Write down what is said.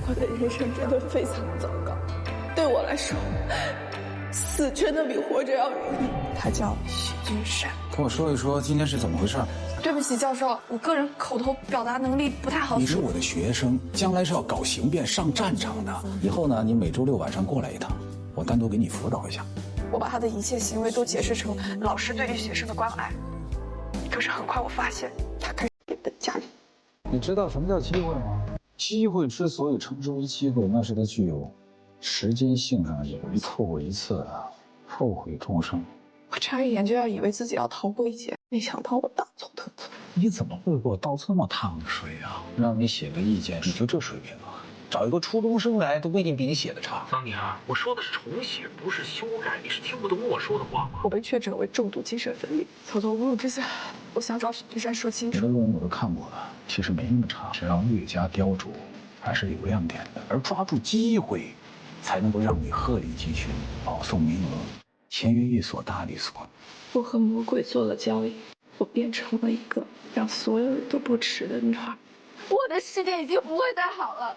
我的人生真的非常糟糕，对我来说，死真的比活着要容易。他叫许君山。跟我说一说今天是怎么回事？对不起，教授，我个人口头表达能力不太好。你是我的学生，将来是要搞刑辩、上战场的。以后呢，你每周6晚上过来一趟，我单独给你辅导一下。我把他的一切行为都解释成老师对于学生的关爱，可是很快我发现他开始变本加厉。你知道什么叫机会吗？机会之所以称之为机会，那是它具有时间性上的有一错过一次啊，后悔终生。我差一点就要以为自己要逃过一劫，没想到我大错特错。你怎么会给我倒这么烫的水啊？让你写个意见，你就这水平啊？找一个初中生来都不一定比你写的差。桑尼尔，我说的是重写，不是修改，你是听不懂我说的话吗？我被确诊为重度精神分裂，走投无路之下，我想找许君山说清楚。你的论文我都看过了，其实没那么差，只要略加雕琢，还是有亮点的。而抓住机会，才能够让你鹤立鸡群，保送名额，签约一所大律所。我和魔鬼做了交易，我变成了一个让所有人都不耻的女孩。我的世界已经不会再好了。